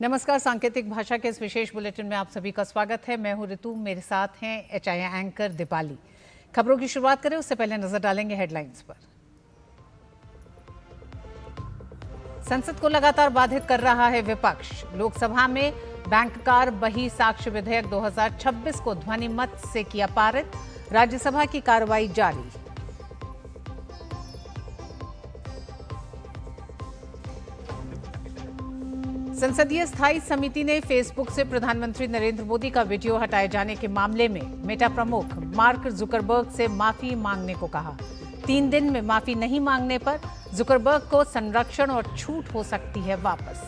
नमस्कार। सांकेतिक भाषा के इस विशेष बुलेटिन में आप सभी का स्वागत है। मैं हूं ऋतु, मेरे साथ हैं HI एंकर दीपाली। खबरों की शुरुआत करें उससे पहले नजर डालेंगे हेडलाइंस पर। संसद को लगातार बाधित कर रहा है विपक्ष। लोकसभा में बैंककार बही साक्ष्य विधेयक 2026 को ध्वनि मत से किया पारित। राज्यसभा की कार्रवाई जारी। संसदीय स्थायी समिति ने फेसबुक से प्रधानमंत्री नरेंद्र मोदी का वीडियो हटाए जाने के मामले में मेटा प्रमुख मार्क जुकरबर्ग से माफी मांगने को कहा। 3 दिन में माफी नहीं मांगने पर जुकरबर्ग को संरक्षण और छूट हो सकती है वापस।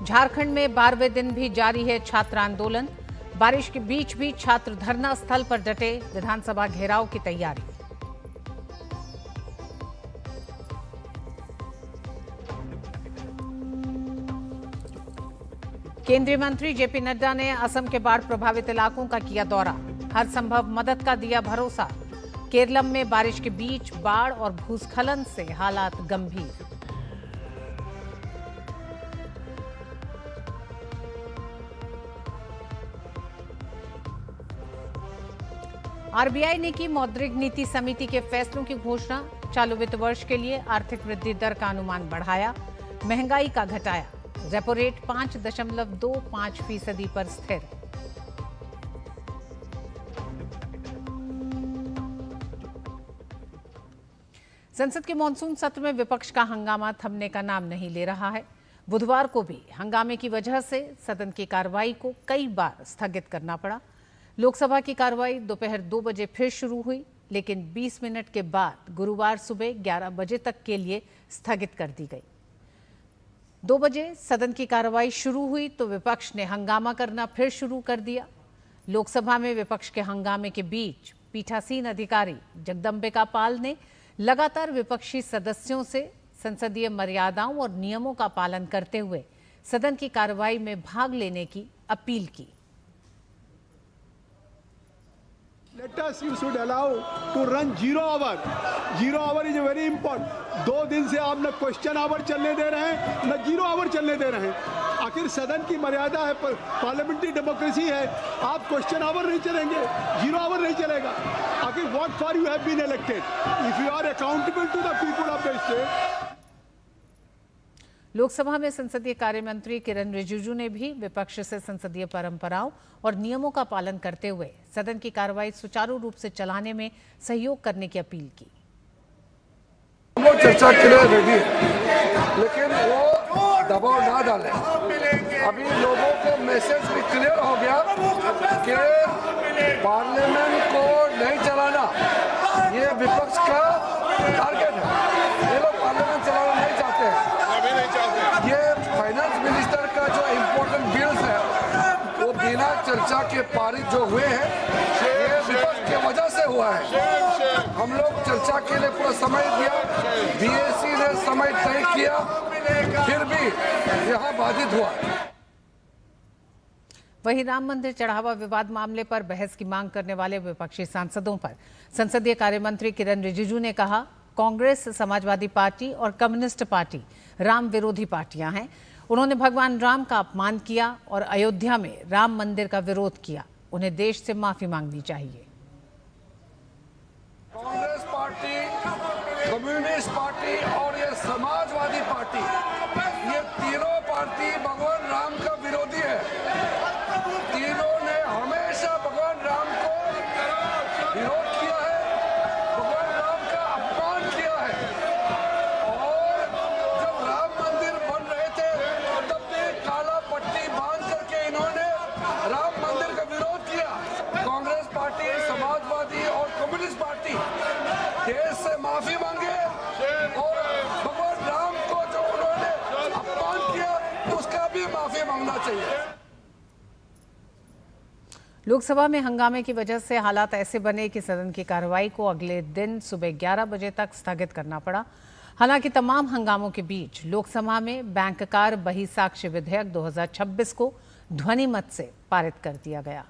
झारखंड में 12वें दिन भी जारी है छात्र आंदोलन। बारिश के बीच भी छात्र धरना स्थल पर डटे। विधानसभा घेराव की तैयारी। केंद्रीय मंत्री जेपी नड्डा ने असम के बाढ़ प्रभावित इलाकों का किया दौरा। हर संभव मदद का दिया भरोसा। केरलम में बारिश के बीच बाढ़ और भूस्खलन से हालात गंभीर। आरबीआई ने की मौद्रिक नीति समिति के फैसलों की घोषणा। चालू वित्त वर्ष के लिए आर्थिक वृद्धि दर का अनुमान बढ़ाया। महंगाई का घटाया। रेपो रेट 5.25% पर स्थिर। संसद के मॉनसून सत्र में विपक्ष का हंगामा थमने का नाम नहीं ले रहा है। बुधवार को भी हंगामे की वजह से सदन की कार्रवाई को कई बार स्थगित करना पड़ा। लोकसभा की कार्रवाई दोपहर 2 बजे फिर शुरू हुई, लेकिन 20 मिनट के बाद गुरुवार सुबह 11 बजे तक के लिए स्थगित कर दी गई। 2 बजे सदन की कार्रवाई शुरू हुई तो विपक्ष ने हंगामा करना फिर शुरू कर दिया। लोकसभा में विपक्ष के हंगामे के बीच पीठासीन अधिकारी जगदम्बिका पाल ने लगातार विपक्षी सदस्यों से संसदीय मर्यादाओं और नियमों का पालन करते हुए सदन की कार्रवाई में भाग लेने की अपील की। Let us, you should allow to run 0 hour. 0 hour is very important. 2 दिन से आप न क्वेश्चन आवर चलने दे रहे हैं न 0 आवर चलने दे रहे हैं। आखिर सदन की मर्यादा है, पार्लियामेंट्री डेमोक्रेसी है। आप क्वेश्चन आवर नहीं चलेंगे, 0 आवर नहीं चलेगा। आखिर what for you have been elected if you are accountable to the people of the state. Lok Sabha में संसदीय कार्य मंत्री किरण रिजिजू ने भी विपक्ष से संसदीय परंपराओं और नियमों का पालन करते हुए सदन की कार्रवाई सुचारू रूप से चलाने में सहयोग करने की अपील की। हम लोग चर्चा के लिए रेडी है, लेकिन वो दबाव ना डालें। अभी लोगों को मैसेज भी क्लियर हो गया कि पार्लियामेंट को नहीं चलाना ये विपक्ष का टारगेट है। ये लोग पार्लियामेंट चलाना नहीं चाहते हैं। ये फाइनेंस मिनिस्टर का जो इम्पोर्टेंट बिल्स है वो बिना चर्चा के पारित जो हुए हैं ये विपक्ष की वजह से हुआ है। हम लोग चर्चा के लिए पूरा समय दिया, बीएसी ने समय तय किया, फिर भी यहाँ बाधित हुआ। वहीं राम मंदिर चढ़ावा विवाद मामले पर बहस की मांग करने वाले विपक्षी सांसदों पर संसदीय कार्य मंत्री किरण रिजिजू ने कहा, कांग्रेस, समाजवादी पार्टी और कम्युनिस्ट पार्टी राम विरोधी पार्टियां हैं। उन्होंने भगवान राम का अपमान किया और अयोध्या में राम मंदिर का विरोध किया। उन्हें देश से माफी मांगनी चाहिए। कांग्रेस पार्टी, कम्युनिस्ट पार्टी और ये समाजवादी पार्टी, ये तीनों पार्टी भगवान राम का विरोधी है। तीनों ने हमेशा भगवान राम को विरोध किया है, भगवान राम का अपमान किया है। और जब राम मंदिर बन रहे थे तब भी काला पट्टी बांध करके इन्होंने राम मंदिर का विरोध किया। कांग्रेस पार्टी, समाजवादी और कम्युनिस्ट पार्टी देश से माफी मांगे और भगवान राम को जो उन्होंने अपमान किया उसका भी माफी मांगना चाहिए। लोकसभा में हंगामे की वजह से हालात ऐसे बने कि सदन की कार्रवाई को अगले दिन सुबह 11 बजे तक स्थगित करना पड़ा। हालांकि तमाम हंगामों के बीच लोकसभा में बैंककार बही साक्ष्य विधेयक 2026 को ध्वनि मत से पारित कर दिया गया।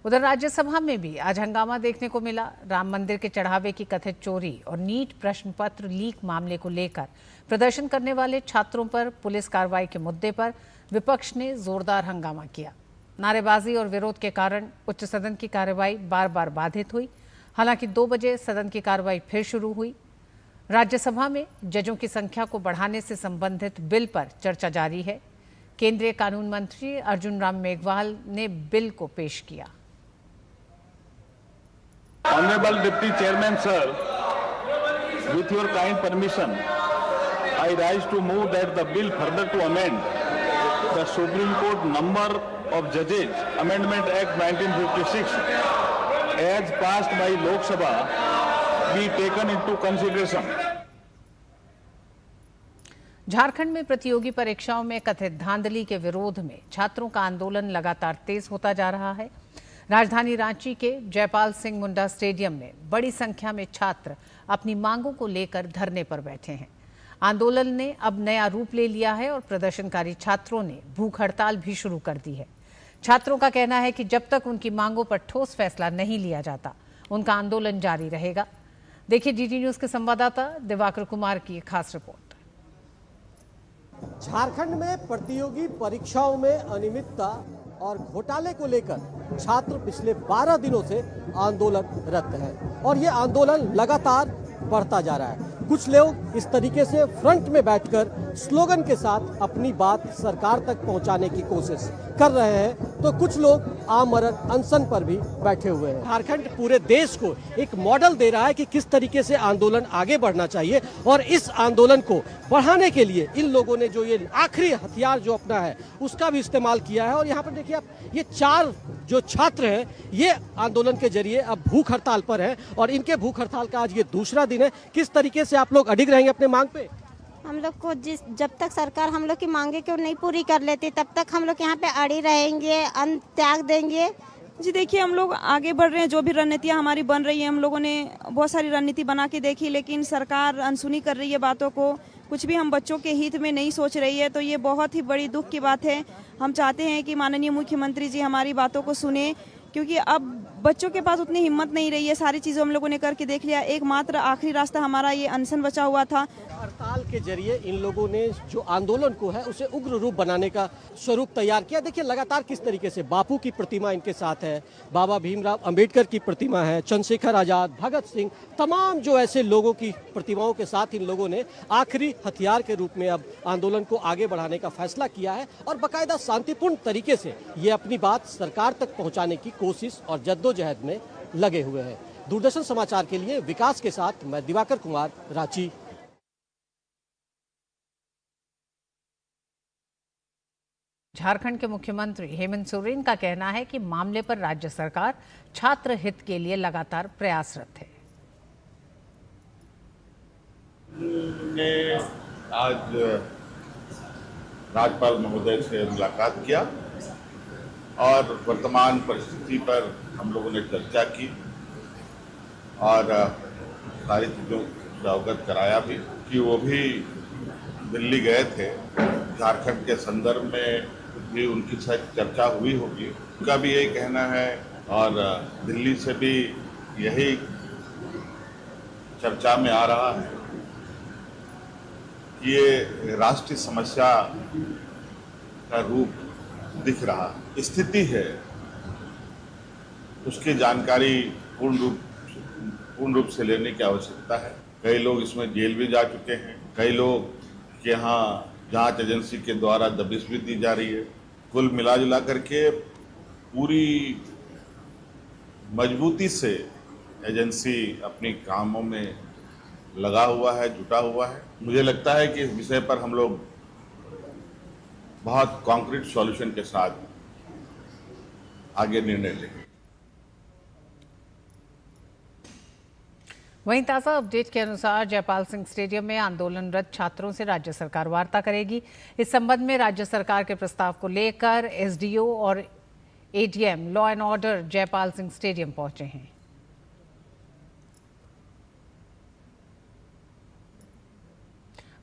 उधर राज्यसभा में भी आज हंगामा देखने को मिला। राम मंदिर के चढ़ावे की कथित चोरी और नीट प्रश्न पत्र लीक मामले को लेकर प्रदर्शन करने वाले छात्रों पर पुलिस कार्रवाई के मुद्दे पर विपक्ष ने जोरदार हंगामा किया। नारेबाजी और विरोध के कारण उच्च सदन की कार्रवाई बार बार बाधित हुई। हालांकि 2 बजे सदन की कार्रवाई फिर शुरू हुई। राज्यसभा में जजों की संख्या को बढ़ाने से संबंधित बिल पर चर्चा जारी है। केंद्रीय कानून मंत्री अर्जुन राम मेघवाल ने बिल को पेश किया। Honorable Deputy Chairman, sir, with your kind permission, I rise to move that the bill further to amend the Supreme Court Number of Judges Amendment Act 1956 as passed by Lok Sabha be taken into consideration. Jharkhand में प्रतियोगी परीक्षाओं में कथित धांधली के विरोध में छात्रों का आंदोलन लगातार तेज होता जा रहा है। राजधानी रांची के जयपाल सिंह मुंडा स्टेडियम में बड़ी संख्या में छात्र अपनी मांगों को लेकर धरने पर बैठे हैं। आंदोलन ने अब नया रूप ले लिया है और प्रदर्शनकारी छात्रों ने भूख हड़ताल भी शुरू कर दी है। छात्रों का कहना है कि जब तक उनकी मांगों पर ठोस फैसला नहीं लिया जाता, उनका आंदोलन जारी रहेगा। देखिए डीडी न्यूज के संवाददाता दिवाकर कुमार की खास रिपोर्ट। झारखंड में प्रतियोगी परीक्षाओं में अनियमितता और घोटाले को लेकर छात्र पिछले 12 दिनों से आंदोलनरत हैं और ये आंदोलन लगातार बढ़ता जा रहा है। कुछ लोग इस तरीके से फ्रंट में बैठकर स्लोगन के साथ अपनी बात सरकार तक पहुंचाने की कोशिश कर रहे हैं, तो कुछ लोग आमरण अनशन पर भी बैठे हुए हैं। झारखंड पूरे देश को एक मॉडल दे रहा है कि किस तरीके से आंदोलन आगे बढ़ना चाहिए और इस आंदोलन को बढ़ाने के लिए इन लोगों ने जो ये आखिरी हथियार जो अपना है उसका भी इस्तेमाल किया है। और यहाँ पर देखिए आप, ये 4 जो छात्र हैं ये आंदोलन के जरिए अब भूख हड़ताल पर हैं और इनके भूख हड़ताल का आज ये दूसरा दिन है। किस तरीके से आप लोग अडिग रहेंगे अपने मांग पे? हम लोग को जब तक सरकार हम लोग की मांगे क्यों नहीं पूरी कर लेती, तब तक हम लोग यहाँ पे अड़ी रहेंगे, अन्न त्याग देंगे। जी देखिए, हम लोग आगे बढ़ रहे हैं। जो भी रणनीतियाँ हमारी बन रही है, हम लोगों ने बहुत सारी रणनीति बना के देखी, लेकिन सरकार अनसुनी कर रही है बातों को। कुछ भी हम बच्चों के हित में नहीं सोच रही है, तो ये बहुत ही बड़ी दुख की बात है। हम चाहते हैं कि माननीय मुख्यमंत्री जी हमारी बातों को सुने, क्योंकि अब बच्चों के पास उतनी हिम्मत नहीं रही है। सारी चीज़ों हम लोगों ने करके देख लिया। एकमात्र आखिरी रास्ता हमारा ये अनशन बचा हुआ था। हड़ताल के जरिए इन लोगों ने जो आंदोलन को है उसे उग्र रूप बनाने का स्वरूप तैयार किया। देखिए लगातार किस तरीके से बापू की प्रतिमा इनके साथ है, बाबा भीमराव अंबेडकर की प्रतिमा है, चंद्रशेखर आजाद, भगत सिंह, तमाम जो ऐसे लोगों की प्रतिमाओं के साथ इन लोगों ने आखिरी हथियार के रूप में अब आंदोलन को आगे बढ़ाने का फैसला किया है और बाकायदा शांतिपूर्ण तरीके से ये अपनी बात सरकार तक पहुंचाने की कोशिश और जद्दोजहद में लगे हुए हैं। दूरदर्शन समाचार के लिए विकास के साथ मैं दिवाकर कुमार, रांची। झारखंड के मुख्यमंत्री हेमंत सोरेन का कहना है कि मामले पर राज्य सरकार छात्र हित के लिए लगातार प्रयासरत है। ने आज राज्यपाल महोदय से मुलाकात किया और वर्तमान परिस्थिति पर हम लोगों ने चर्चा की और सारी चीज़ों से अवगत कराया भी कि वो भी दिल्ली गए थे। झारखंड के संदर्भ में भी उनकी शायद चर्चा हुई होगी। उनका भी यही कहना है और दिल्ली से भी यही चर्चा में आ रहा है कि ये राष्ट्रीय समस्या का रूप दिख रहा स्थिति है, उसकी जानकारी पूर्ण रूप से लेने की आवश्यकता है। कई लोग इसमें जेल भी जा चुके हैं, कई लोग के यहाँ जांच एजेंसी के द्वारा दबिश भी दी जा रही है। कुल मिला जुला करके पूरी मजबूती से एजेंसी अपने कामों में लगा हुआ है, जुटा हुआ है। मुझे लगता है कि इस विषय पर हम लोग बहुत कॉन्क्रीट सॉल्यूशन के साथ आगे निर्णय लेंगे। वहीं ताज़ा अपडेट के अनुसार जयपाल सिंह स्टेडियम में आंदोलनरत छात्रों से राज्य सरकार वार्ता करेगी। इस संबंध में राज्य सरकार के प्रस्ताव को लेकर एसडीओ और ADM law and order Jaipal Singh stadium पहुंचे हैं।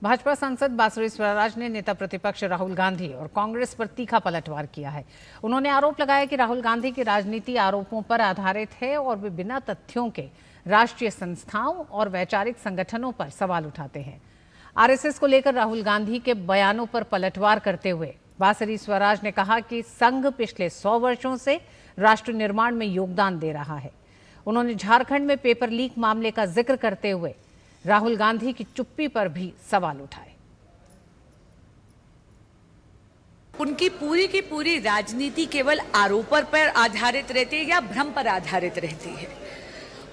भाजपा सांसद बासुरी स्वराज ने नेता प्रतिपक्ष राहुल गांधी और कांग्रेस पर तीखा पलटवार किया है। उन्होंने आरोप लगाया कि राहुल गांधी की राजनीति आरोपों पर आधारित है और वे बिना तथ्यों के राष्ट्रीय संस्थाओं और वैचारिक संगठनों पर सवाल उठाते हैं। आरएसएस को लेकर राहुल गांधी के बयानों पर पलटवार करते हुए बासुरी स्वराज ने कहा कि संघ पिछले 100 वर्षों से राष्ट्र निर्माण में योगदान दे रहा है। उन्होंने झारखंड में पेपर लीक मामले का जिक्र करते हुए राहुल गांधी की चुप्पी पर भी सवाल उठाए। उनकी पूरी की पूरी राजनीति केवल आरोपों पर आधारित रहती है या भ्रम पर आधारित रहती है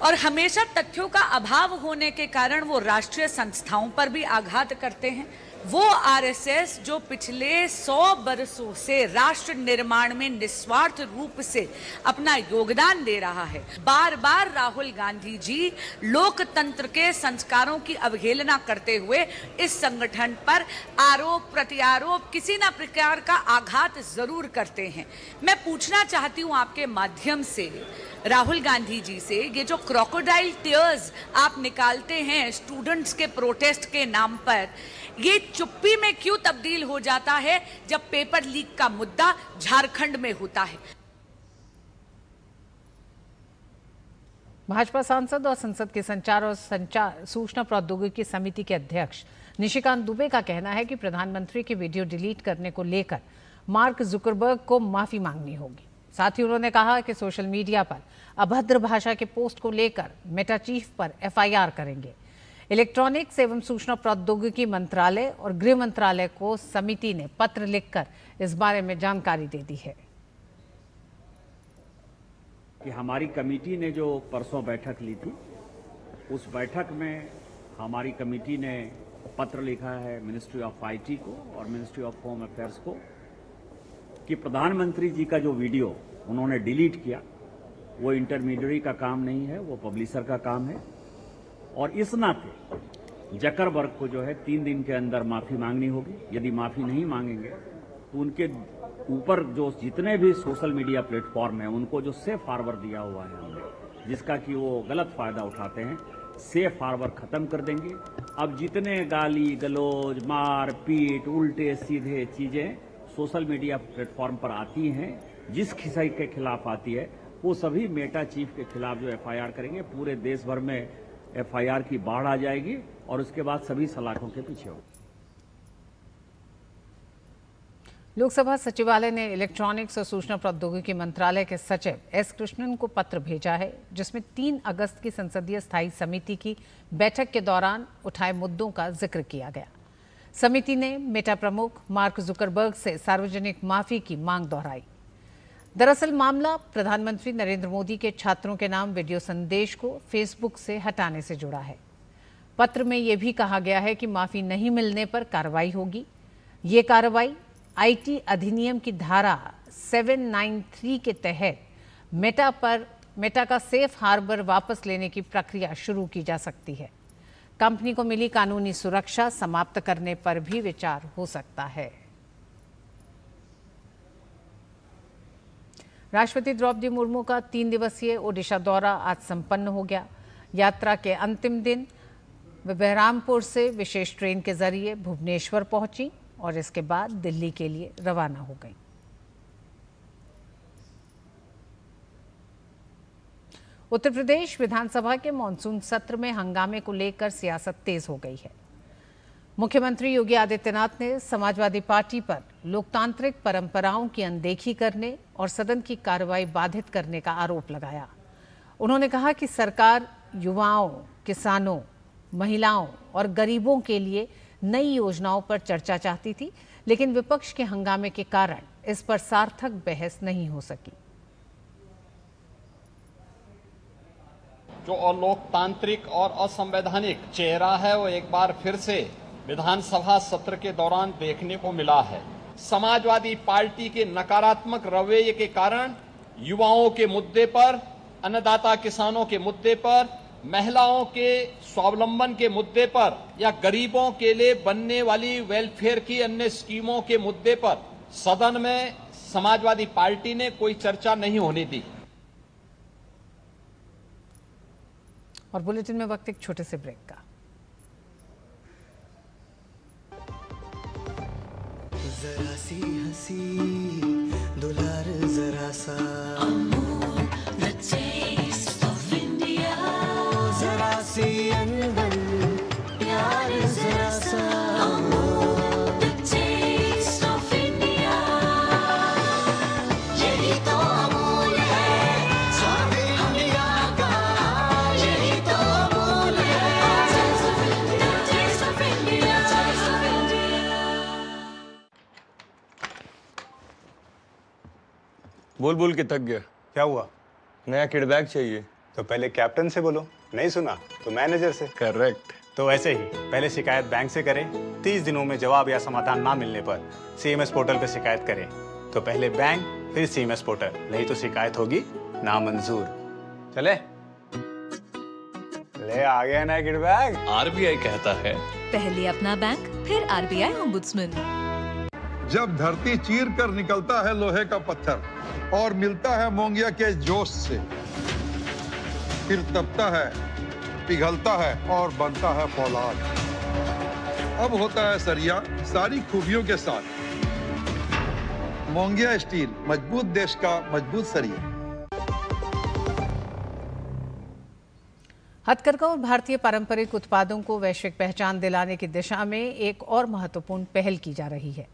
और हमेशा तथ्यों का अभाव होने के कारण वो राष्ट्रीय संस्थाओं पर भी आघात करते हैं। वो आरएसएस जो पिछले 100 बरसों से राष्ट्र निर्माण में निस्वार्थ रूप से अपना योगदान दे रहा है। बार बार राहुल गांधी जी लोकतंत्र के संस्कारों की अवहेलना करते हुए इस संगठन पर आरोप प्रत्यारोप किसी न प्रकार का आघात जरूर करते हैं। मैं पूछना चाहती हूं आपके माध्यम से राहुल गांधी जी से, ये जो क्रोकोडाइल टीयर्स आप निकालते हैं स्टूडेंट्स के प्रोटेस्ट के नाम पर, ये चुप्पी में क्यों तब्दील हो जाता है जब पेपर लीक का मुद्दा झारखंड में होता है? भाजपा सांसद और संसद के संचार और सूचना प्रौद्योगिकी समिति के अध्यक्ष निशिकांत दुबे का कहना है कि प्रधानमंत्री की वीडियो डिलीट करने को लेकर मार्क जुकरबर्ग को माफी मांगनी होगी। साथ ही उन्होंने कहा कि सोशल मीडिया पर अभद्र भाषा के पोस्ट को लेकर मेटा चीफ पर एफआईआर करेंगे। इलेक्ट्रॉनिक्स एवं सूचना प्रौद्योगिकी मंत्रालय और गृह मंत्रालय को समिति ने पत्र लिखकर इस बारे में जानकारी दे दी है कि हमारी कमेटी ने जो परसों बैठक ली थी, उस बैठक में हमारी कमेटी ने पत्र लिखा है मिनिस्ट्री ऑफ आईटी को और मिनिस्ट्री ऑफ होम अफेयर्स को कि प्रधानमंत्री जी का जो वीडियो उन्होंने डिलीट किया वो इंटरमीडिएट का काम नहीं है, वो पब्लिशर का काम है और इस नाते जकरबर्ग को जो है 3 दिन के अंदर माफी मांगनी होगी। यदि माफी नहीं मांगेंगे तो उनके ऊपर जो जितने भी सोशल मीडिया प्लेटफॉर्म है उनको जो सेफ हार्बर दिया हुआ है हमने, जिसका कि वो गलत फायदा उठाते हैं, सेफ हार्बर खत्म कर देंगे। अब जितने गाली गलौज मार पीट उल्टे सीधे चीजें सोशल मीडिया प्लेटफॉर्म पर आती हैं, जिस किसी के खिलाफ आती है वो सभी मेटा चीफ के खिलाफ जो एफआईआर करेंगे, पूरे देश भर में एफआईआर की बाढ़ आ जाएगी और उसके बाद सभी सलाखों के पीछे होगी। लोकसभा सचिवालय ने इलेक्ट्रॉनिक्स और सूचना प्रौद्योगिकी मंत्रालय के सचिव एस कृष्णन को पत्र भेजा है, जिसमें 3 अगस्त की संसदीय स्थायी समिति की बैठक के दौरान उठाए मुद्दों का जिक्र किया गया। समिति ने मेटा प्रमुख मार्क जुकरबर्ग से सार्वजनिक माफी की मांग दोहराई। दरअसल मामला प्रधानमंत्री नरेंद्र मोदी के छात्रों के नाम वीडियो संदेश को फेसबुक से हटाने से जुड़ा है। पत्र में यह भी कहा गया है कि माफी नहीं मिलने पर कार्रवाई होगी। ये कार्रवाई आईटी अधिनियम की धारा 793 के तहत मेटा का सेफ हार्बर वापस लेने की प्रक्रिया शुरू की जा सकती है। कंपनी को मिली कानूनी सुरक्षा समाप्त करने पर भी विचार हो सकता है। राष्ट्रपति द्रौपदी मुर्मू का 3 दिवसीय ओडिशा दौरा आज संपन्न हो गया। यात्रा के अंतिम दिन वे बहरामपुर से विशेष ट्रेन के जरिए भुवनेश्वर पहुंची और इसके बाद दिल्ली के लिए रवाना हो गई। उत्तर प्रदेश विधानसभा के मानसून सत्र में हंगामे को लेकर सियासत तेज हो गई है। मुख्यमंत्री योगी आदित्यनाथ ने समाजवादी पार्टी पर लोकतांत्रिक परंपराओं की अनदेखी करने और सदन की कार्रवाई बाधित करने का आरोप लगाया। उन्होंने कहा कि सरकार युवाओं, किसानों, महिलाओं और गरीबों के लिए नई योजनाओं पर चर्चा चाहती थी, लेकिन विपक्ष के हंगामे के कारण इस पर सार्थक बहस नहीं हो सकी। जो अलोकतांत्रिक और असंवैधानिक चेहरा है वो एक बार फिर से विधानसभा सत्र के दौरान देखने को मिला है। समाजवादी पार्टी के नकारात्मक रवैये के कारण युवाओं के मुद्दे पर, अन्नदाता किसानों के मुद्दे पर, महिलाओं के स्वावलंबन के मुद्दे पर या गरीबों के लिए बनने वाली वेलफेयर की अन्य स्कीमों के मुद्दे पर सदन में समाजवादी पार्टी ने कोई चर्चा नहीं होने दी। और बुलेटिन में वक्त एक छोटे से ब्रेक का। जरा सी हंसी दुलार जरा सा जरा सी अनबन प्यार जरा सा यही तो अमूल है स्वाद इंडिया का, यही तो अमूल है टेस्ट ऑफ इंडिया। बोल बोल के थक गया। क्या हुआ? नया किडबैग चाहिए। तो पहले कैप्टन से बोलो, नहीं सुना तो मैनेजर से। करेक्ट। तो ऐसे ही पहले शिकायत बैंक से करें, 30 दिनों में जवाब या समाधान ना मिलने पर CMS पोर्टल पर शिकायत करें। तो पहले बैंक फिर CMS पोर्टल, नहीं तो शिकायत होगी नामंजूर। चले ले आ गया ना किडबैग। RBI कहता है पहले अपना बैंक फिर RBI ओम्बुड्समैन। जब धरती चीर कर निकलता है लोहे का पत्थर और मिलता है मोंगिया के जोश से, फिर तपता है, पिघलता है और बनता है फौलाद। अब होता है सरिया सारी खूबियों के साथ। मोंगिया स्टील, मजबूत देश का मजबूत सरिया। हथकरघा और भारतीय पारंपरिक उत्पादों को वैश्विक पहचान दिलाने की दिशा में एक और महत्वपूर्ण पहल की जा रही है।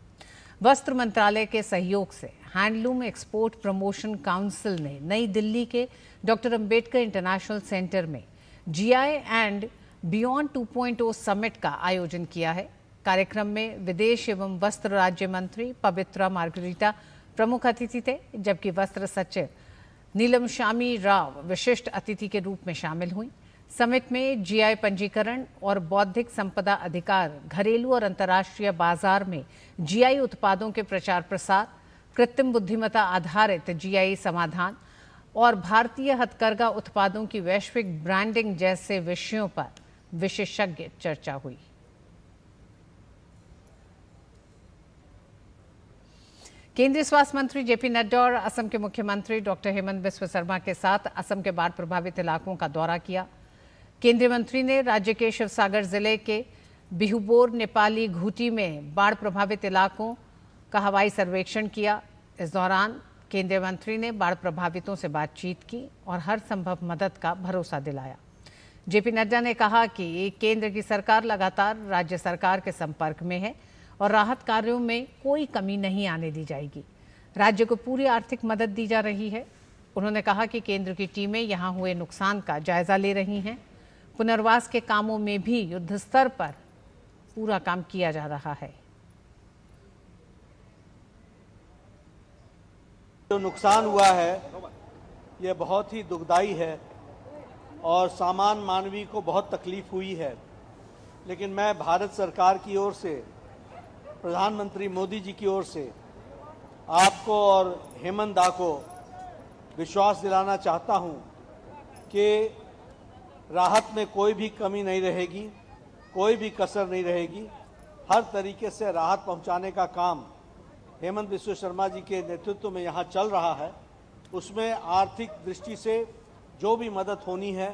वस्त्र मंत्रालय के सहयोग से हैंडलूम एक्सपोर्ट प्रमोशन काउंसिल ने नई दिल्ली के डॉक्टर अंबेडकर इंटरनेशनल सेंटर में GI एंड बियॉन्ड 2.0 समिट का आयोजन किया है। कार्यक्रम में विदेश एवं वस्त्र राज्य मंत्री पवित्रा मार्गरीटा प्रमुख अतिथि थे, जबकि वस्त्र सचिव नीलम शामी राव विशिष्ट अतिथि के रूप में शामिल हुई। समिट में GI पंजीकरण और बौद्धिक संपदा अधिकार, घरेलू और अंतर्राष्ट्रीय बाजार में GI उत्पादों के प्रचार प्रसार, कृत्रिम बुद्धिमत्ता आधारित GI समाधान और भारतीय हथकरघा उत्पादों की वैश्विक ब्रांडिंग जैसे विषयों पर विशेषज्ञ चर्चा हुई। केंद्रीय स्वास्थ्य मंत्री JP नड्डा और असम के मुख्यमंत्री डॉक्टर हेमंत बिस्वा शर्मा के साथ असम के बाढ़ प्रभावित इलाकों का दौरा किया। केंद्रीय मंत्री ने राज्य के शिवसागर जिले के बिहुबोर नेपाली घूटी में बाढ़ प्रभावित इलाकों का हवाई सर्वेक्षण किया। इस दौरान केंद्रीय मंत्री ने बाढ़ प्रभावितों से बातचीत की और हर संभव मदद का भरोसा दिलाया। JP नड्डा ने कहा कि केंद्र की सरकार लगातार राज्य सरकार के संपर्क में है और राहत कार्यों में कोई कमी नहीं आने दी जाएगी। राज्य को पूरी आर्थिक मदद दी जा रही है। उन्होंने कहा कि केंद्र की टीमें यहां हुए नुकसान का जायजा ले रही हैं। पुनर्वास के कामों में भी युद्ध स्तर पर पूरा काम किया जा रहा है। जो नुकसान हुआ है ये बहुत ही दुखदाई है और सामान्य मानवीय को बहुत तकलीफ हुई है, लेकिन मैं भारत सरकार की ओर से, प्रधानमंत्री मोदी जी की ओर से आपको और हेमंत दा को विश्वास दिलाना चाहता हूं कि राहत में कोई भी कमी नहीं रहेगी, कोई भी कसर नहीं रहेगी। हर तरीके से राहत पहुंचाने का काम हेमंत बिस्वा शर्मा जी के नेतृत्व में यहाँ चल रहा है। उसमें आर्थिक दृष्टि से जो भी मदद होनी है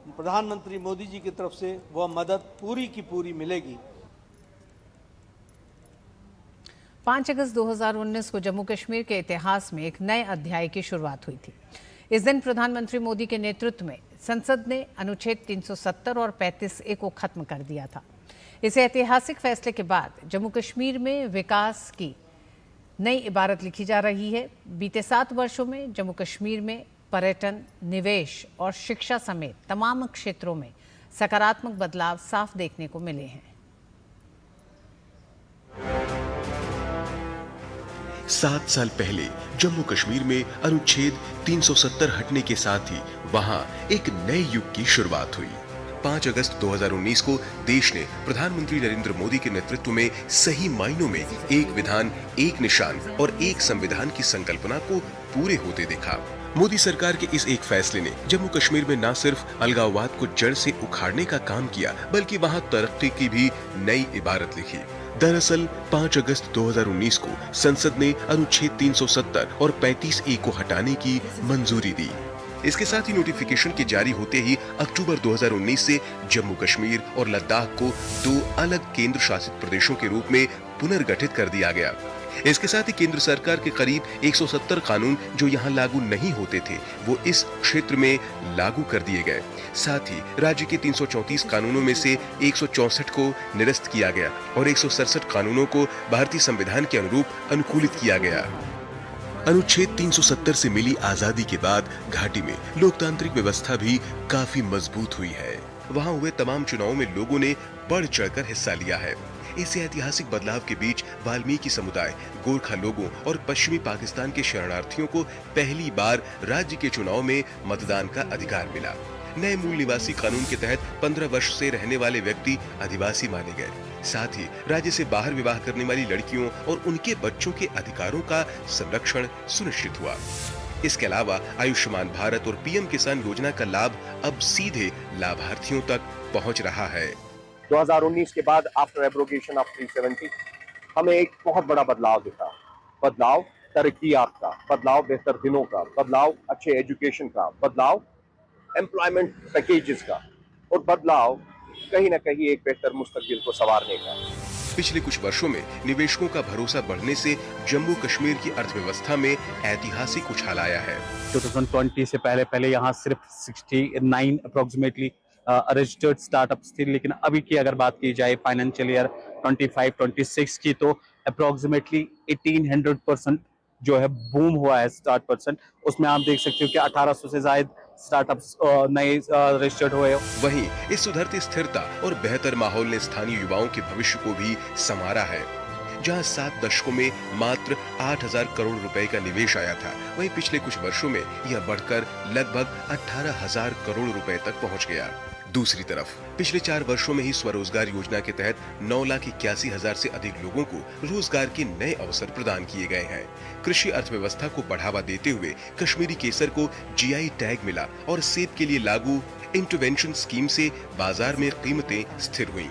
प्रधानमंत्री मोदी जी की तरफ से वह मदद पूरी की पूरी मिलेगी। 5 अगस्त 2019 को जम्मू कश्मीर के इतिहास में एक नए अध्याय की शुरुआत हुई थी। इस दिन प्रधानमंत्री मोदी के नेतृत्व में संसद ने अनुच्छेद 370 और 35A को खत्म कर दिया था। इस ऐतिहासिक फैसले के बाद जम्मू कश्मीर में विकास की नई इबारत लिखी जा रही है। बीते 7 वर्षों में जम्मू कश्मीर में पर्यटन, निवेश और शिक्षा समेत तमाम क्षेत्रों में सकारात्मक बदलाव साफ देखने को मिले हैं। 7 साल पहले जम्मू कश्मीर में अनुच्छेद 370 हटने के साथ ही वहां एक नए युग की शुरुआत हुई। 5 अगस्त 2019 को देश ने प्रधानमंत्री नरेंद्र मोदी के नेतृत्व में सही मायनों में एक विधान, एक निशान और एक संविधान की संकल्पना को पूरे होते देखा। मोदी सरकार के इस एक फैसले ने जम्मू कश्मीर में न सिर्फ अलगाववाद को जड़ से उखाड़ने का काम किया, बल्कि वहां तरक्की की भी नई इबारत लिखी। दरअसल 5 अगस्त 2019 को संसद ने अनुच्छेद 370 और 35A को हटाने की मंजूरी दी। इसके साथ ही नोटिफिकेशन के जारी होते ही अक्टूबर 2019 से जम्मू कश्मीर और लद्दाख को 2 अलग केंद्र शासित प्रदेशों के रूप में पुनर्गठित कर दिया गया। इसके साथ ही केंद्र सरकार के करीब 170 कानून जो यहाँ लागू नहीं होते थे वो इस क्षेत्र में लागू कर दिए गए। साथ ही राज्य के 334 कानूनों में से 164 को निरस्त किया गया और 167 कानूनों को भारतीय संविधान के अनुरूप अनुकूलित किया गया। अनुच्छेद 370 से मिली आजादी के बाद घाटी में लोकतांत्रिक व्यवस्था भी काफी मजबूत हुई है। वहां हुए तमाम चुनावों में लोगों ने बढ़ चढ़कर हिस्सा लिया है। इस ऐतिहासिक बदलाव के बीच वाल्मीकि समुदाय, गोरखा लोगों और पश्चिमी पाकिस्तान के शरणार्थियों को पहली बार राज्य के चुनाव में मतदान का अधिकार मिला। नए मूल निवासी कानून के तहत 15 वर्ष से रहने वाले व्यक्ति अधिवासी माने गए। साथ ही राज्य से बाहर विवाह करने वाली लड़कियों और उनके बच्चों के अधिकारों का संरक्षण सुनिश्चित हुआ। इसके अलावा आयुष्मान भारत और पीएम किसान योजना का लाभ अब सीधे लाभार्थियों तक पहुंच रहा है। 2019 के बाद आफ्टर एब्रोगेशन ऑफ 370 हमें एक बहुत बड़ा बदलाव दिखा। बदलाव तरक्कियात का, बदलाव बेहतर दिनों का, बदलाव अच्छे एजुकेशन का, बदलाव एम्प्लॉयमेंट पैकेजेस का और बदलाव कहीं ना कहीं एक बेहतर मुस्तकबिल को संवारने का। पिछले कुछ वर्षों में निवेशकों का भरोसा बढ़ने से जम्मू कश्मीर की अर्थव्यवस्था में ऐतिहासिक उछाल आया है। 2020 से पहले यहाँ सिर्फ 69 अप्रोक्सीमेटली रजिस्टर्ड स्टार्टअप्स थी, लेकिन अभी की अगर बात की जाए फाइनेंशियल ईयर 25-26 की तो अप्रोक्सीमेटली 1800% जो है बूम हुआ है स्टार्ट परसेंट। उसमें आप देख सकते हो कि 1800 से ज्यादा स्टार्टअप्स नए रजिस्टर्ड हुए। वहीं इस सुधरती स्थिरता और बेहतर माहौल ने स्थानीय युवाओं के भविष्य को भी संवारा है। जहां 7 दशकों में मात्र 8,000 करोड़ रुपए का निवेश आया था, वहीं पिछले कुछ वर्षों में यह बढ़कर लगभग 18,000 करोड़ रुपए तक पहुंच गया। दूसरी तरफ पिछले 4 वर्षों में ही स्वरोजगार योजना के तहत 9,81,000 से अधिक लोगों को रोजगार के नए अवसर प्रदान किए गए हैं। कृषि अर्थव्यवस्था को बढ़ावा देते हुए कश्मीरी केसर को जीआई टैग मिला और सेब के लिए लागू इंटरवेंशन स्कीम से बाजार में कीमतें स्थिर हुईं।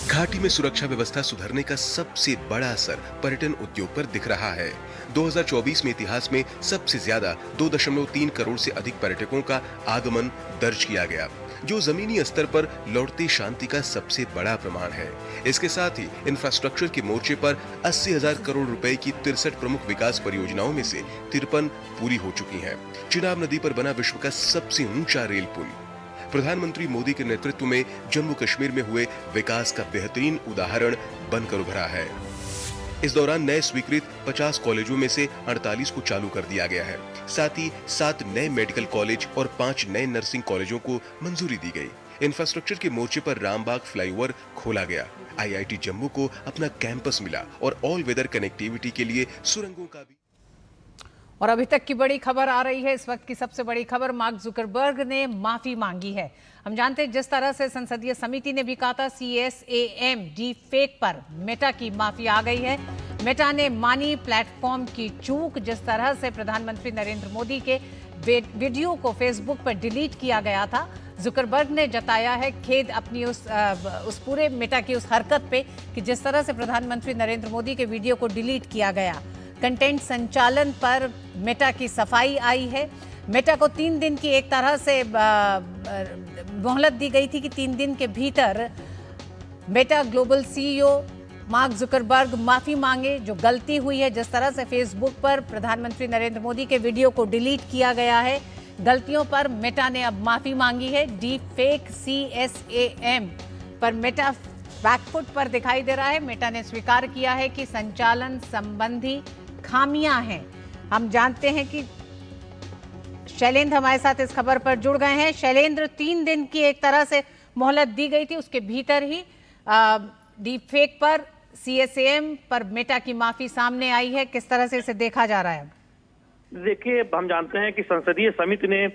घाटी में सुरक्षा व्यवस्था सुधरने का सबसे बड़ा असर पर्यटन उद्योग पर दिख रहा है। 2024 में इतिहास में सबसे ज्यादा 2.3 करोड़ से अधिक पर्यटकों का आगमन दर्ज किया गया, जो जमीनी स्तर पर लौटती शांति का सबसे बड़ा प्रमाण है। इसके साथ ही इंफ्रास्ट्रक्चर के मोर्चे पर 80,000 करोड़ रुपए की 63 प्रमुख विकास परियोजनाओं में से 53 पूरी हो चुकी हैं। चिनाब नदी पर बना विश्व का सबसे ऊंचा रेल पुल प्रधानमंत्री मोदी के नेतृत्व में जम्मू कश्मीर में हुए विकास का बेहतरीन उदाहरण बनकर उभरा है। इस दौरान नए स्वीकृत 50 कॉलेजों में से 48 को चालू कर दिया गया है। साथ ही 7 नए मेडिकल कॉलेज और 5 नए नर्सिंग कॉलेजों को मंजूरी दी गई। इंफ्रास्ट्रक्चर के मोर्चे पर रामबाग फ्लाईओवर खोला गया। आईआईटी जम्मू को अपना कैंपस मिला और ऑल वेदर कनेक्टिविटी के लिए सुरंगों का भी। और अभी तक की बड़ी खबर आ रही है। इस वक्त की सबसे बड़ी खबर, मार्क जुकरबर्ग ने माफी मांगी है। हम जानते हैं जिस तरह से संसदीय समिति ने भी कहा था CSAM डीफेक पर मेटा की माफी आ गई है। मेटा ने मानी प्लेटफॉर्म की चूक। जिस तरह से प्रधानमंत्री नरेंद्र मोदी के वीडियो को फेसबुक पर डिलीट किया गया था, जुकरबर्ग ने जताया है खेद अपनी उस पूरे मेटा की उस हरकत पे कि जिस तरह से प्रधानमंत्री नरेंद्र मोदी के वीडियो को डिलीट किया गया। कंटेंट संचालन पर मेटा की सफाई आई है। मेटा को 3 दिन की एक तरह से मोहलत दी गई थी कि 3 दिन के भीतर Meta global CEO mark Zuckerberg माफी मांगे जो गलती हुई है। जिस तरह से फेसबुक पर प्रधानमंत्री नरेंद्र मोदी के वीडियो को डिलीट किया गया है, गलतियों पर मेटा ने अब माफी मांगी है। डीफेक CSAM पर मेटा बैकफुट पर दिखाई दे रहा है। मेटा ने स्वीकार किया है कि संचालन संबंधी खामियां हैं। हम जानते हैं कि शैलेंद्र हमारे साथ इस खबर पर जुड़ गए हैं। शैलेंद्र, 3 दिन की एक तरह से मोहलत दी गई थी, उसके भीतर ही डीफेक पर CSAM पर मेटा की माफी सामने आई है। किस तरह से इसे देखा जा रहा है? देखिए, हम जानते हैं कि संसदीय समिति ने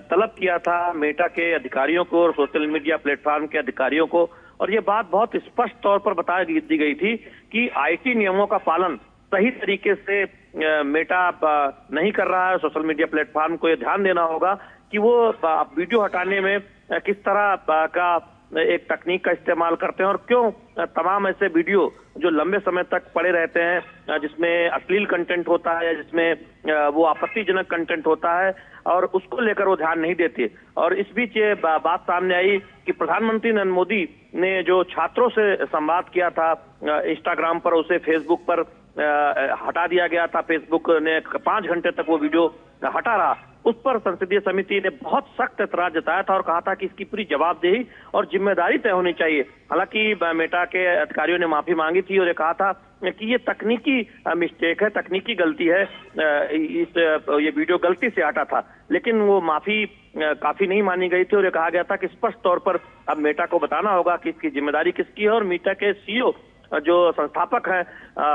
तलब किया था मेटा के अधिकारियों को और सोशल मीडिया प्लेटफॉर्म के अधिकारियों को, और ये बात बहुत स्पष्ट तौर पर बता दी गई थी कि IT नियमों का पालन सही तरीके से मेटा नहीं कर रहा है। सोशल मीडिया प्लेटफॉर्म को ये ध्यान देना होगा कि वो वीडियो हटाने में किस तरह का एक तकनीक का इस्तेमाल करते हैं और क्यों तमाम ऐसे वीडियो जो लंबे समय तक पड़े रहते हैं जिसमें अश्लील कंटेंट होता है, जिसमें वो आपत्तिजनक कंटेंट होता है और उसको लेकर वो ध्यान नहीं देते। और इस बीच ये बात सामने आई कि प्रधानमंत्री नरेंद्र मोदी ने जो छात्रों से संवाद किया था इंस्टाग्राम पर, उसे फेसबुक पर हटा दिया गया था। फेसबुक ने 5 घंटे तक वो वीडियो हटा रहा। उस पर संसदीय समिति ने बहुत सख्त ऐतराज जताया था और कहा था कि इसकी पूरी जवाबदेही और जिम्मेदारी तय होनी चाहिए। हालांकि मेटा के अधिकारियों ने माफी मांगी थी और ये कहा था कि ये तकनीकी मिस्टेक है, तकनीकी गलती है, ये वीडियो गलती से हटा था, लेकिन वो माफी काफी नहीं मानी गई थी और ये कहा गया था कि स्पष्ट तौर पर अब मेटा को बताना होगा कि इसकी जिम्मेदारी किसकी है और मेटा के सीईओ जो संस्थापक हैं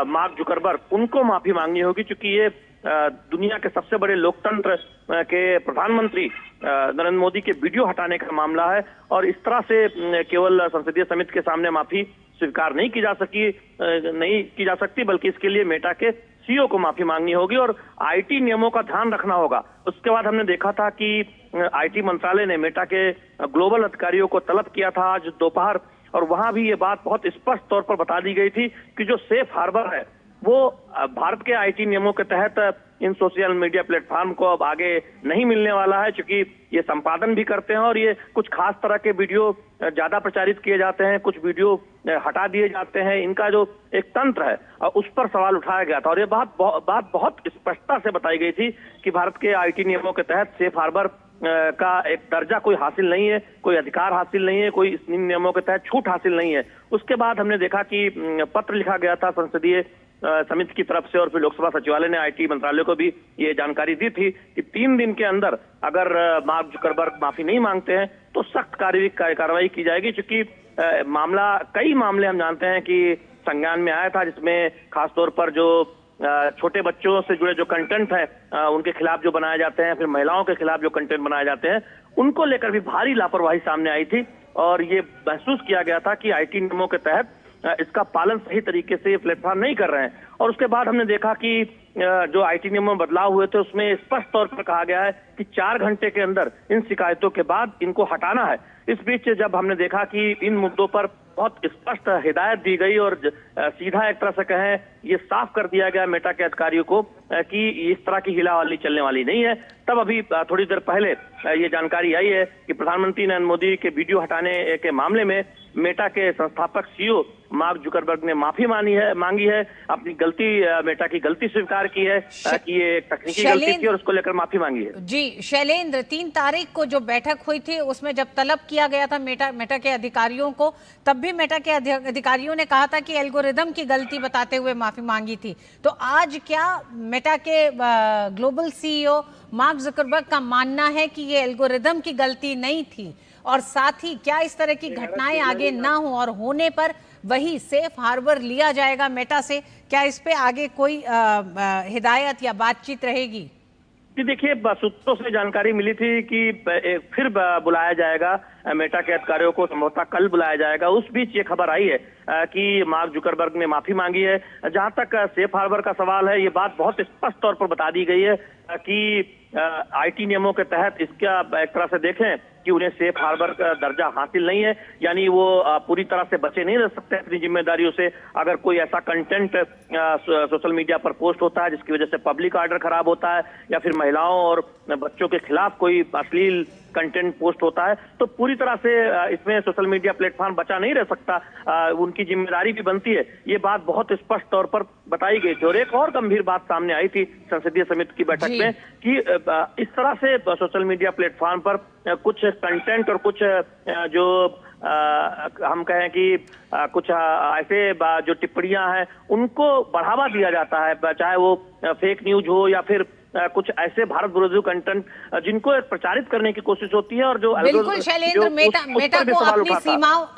मार्क जुकरबर्ग, उनको माफी मांगनी होगी, क्योंकि ये दुनिया के सबसे बड़े लोकतंत्र के प्रधानमंत्री नरेंद्र मोदी के वीडियो हटाने का मामला है और इस तरह से केवल संसदीय समिति के सामने माफी स्वीकार नहीं की जा सकती, बल्कि इसके लिए मेटा के सीईओ को माफी मांगनी होगी और आईटी नियमों का ध्यान रखना होगा। उसके बाद हमने देखा था कि आईटी मंत्रालय ने मेटा के ग्लोबल अधिकारियों को तलब किया था आज दोपहर, और वहां भी ये बात बहुत स्पष्ट तौर पर बता दी गई थी कि जो सेफ हार्बर है वो भारत के आईटी नियमों के तहत इन सोशल मीडिया प्लेटफॉर्म को अब आगे नहीं मिलने वाला है, क्योंकि ये संपादन भी करते हैं और ये कुछ खास तरह के वीडियो ज्यादा प्रचारित किए जाते हैं, कुछ वीडियो हटा दिए जाते हैं। इनका जो एक तंत्र है उस पर सवाल उठाया गया था और ये बात बहुत स्पष्टता से बताई गई थी कि भारत के आईटी नियमों के तहत सेफ हार्बर का एक दर्जा कोई हासिल नहीं है, कोई अधिकार हासिल नहीं है, कोई इन नियमों के तहत छूट हासिल नहीं है। उसके बाद हमने देखा कि पत्र लिखा गया था संसदीय समिति की तरफ से और फिर लोकसभा सचिवालय ने आईटी मंत्रालय को भी ये जानकारी दी थी कि 3 दिन के अंदर अगर मार्क जुकरबर्ग माफी नहीं मांगते हैं तो सख्त कार्रवाई की जाएगी, क्योंकि कई मामले हम जानते हैं कि संज्ञान में आया था, जिसमें खासतौर पर जो छोटे बच्चों से जुड़े जो कंटेंट है उनके खिलाफ जो बनाए जाते हैं, फिर महिलाओं के खिलाफ जो कंटेंट बनाए जाते हैं, उनको लेकर भी भारी लापरवाही सामने आई थी और ये महसूस किया गया था कि आईटी नियमों के तहत इसका पालन सही तरीके से प्लेटफॉर्म नहीं कर रहे हैं। और उसके बाद हमने देखा कि जो आईटी नियमों में बदलाव हुए थे उसमें स्पष्ट तौर पर कहा गया है कि 4 घंटे के अंदर इन शिकायतों के बाद इनको हटाना है। इस बीच जब हमने देखा कि इन मुद्दों पर बहुत स्पष्ट हिदायत दी गई और सीधा एक तरह से कहें ये साफ कर दिया गया मेटा के अधिकारियों को कि इस तरह की हिलावाली चलने वाली नहीं है, तब अभी थोड़ी देर पहले ये जानकारी आई है कि प्रधानमंत्री नरेंद्र मोदी के वीडियो हटाने के मामले में मेटा के संस्थापक सीईओ मार्क जुकरबर्ग ने माफी मांगी है, अपनी गलती, मेटा की गलती स्वीकार की है कि ये तकनीकी गलती थी और उसको लेकर माफी मांगी है। जी शैलेंद्र, 3 तारीख को जो बैठक हुई थी उसमें जब तलब किया गया था मेटा के अधिकारियों को, तब भी मेटा के अधिकारियों ने कहा था कि एल्गोरिदम की गलती बताते हुए माफी मांगी थी। तो आज क्या मेटा के ग्लोबल सीईओ मार्क जुकरबर्ग का मानना है कि ये एल्गोरिदम की गलती नहीं थी, और साथ ही क्या इस तरह की घटनाएं आगे ना हो और होने पर वही सेफ हार्बर लिया जाएगा मेटा से? क्या इस पे आगे कोई हिदायत या बातचीत रहेगी? जी देखिए, सूत्रों से जानकारी मिली थी कि फिर बुलाया जाएगा मेटा के अधिकारियों को, संभवतः कल बुलाया जाएगा। उस बीच ये खबर आई है कि मार्क जुकरबर्ग ने माफी मांगी है। जहां तक सेफ हार्बर का सवाल है, ये बात बहुत स्पष्ट तौर पर बता दी गई है कि आईटी नियमों के तहत इसका एक तरह से देखें कि उन्हें सेफ हार्बर का दर्जा हासिल नहीं है, यानी वो पूरी तरह से बचे नहीं रह सकते अपनी जिम्मेदारियों से। अगर कोई ऐसा कंटेंट सोशल मीडिया पर पोस्ट होता है जिसकी वजह से पब्लिक ऑर्डर खराब होता है, या फिर महिलाओं और बच्चों के खिलाफ कोई अश्लील कंटेंट पोस्ट होता है, तो पूरी तरह से इसमें सोशल मीडिया प्लेटफॉर्म बचा नहीं रह सकता, उनकी जिम्मेदारी भी बनती है। ये बात बहुत स्पष्ट तौर पर बताई गई थी। और एक और गंभीर बात सामने आई थी संसदीय समिति की बैठक में कि इस तरह से सोशल मीडिया प्लेटफॉर्म पर कुछ कंटेंट और कुछ जो हम कहें कि कुछ ऐसे जो टिप्पणियां हैं उनको बढ़ावा दिया जाता है, चाहे वो फेक न्यूज हो या फिर कुछ ऐसे भारत विरोधी कंटेंट जिनको प्रचारित करने की कोशिश होती है। और जो बिल्कुल शैलेंद्र, मेटा को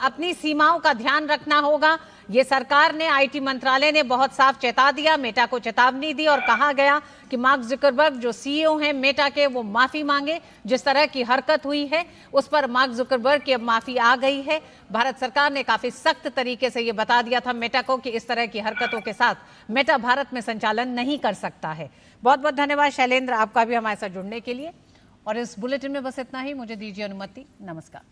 अपनी सीमाओं का ध्यान रखना होगा। ये सरकार ने, आईटी मंत्रालय ने बहुत साफ चेता दिया, मेटा को चेतावनी दी और कहा गया कि मार्क जुकरबर्ग जो सीईओ हैं मेटा के, वो माफी मांगे। जिस तरह की हरकत हुई है उस पर मार्क जुकरबर्ग की अब माफी आ गई है। भारत सरकार ने काफी सख्त तरीके से ये बता दिया था मेटा को कि इस तरह की हरकतों के साथ मेटा भारत में संचालन नहीं कर सकता है। बहुत बहुत धन्यवाद शैलेंद्र, आपका भी हमारे साथ जुड़ने के लिए। और इस बुलेटिन में बस इतना ही, मुझे दीजिए अनुमति। नमस्कार।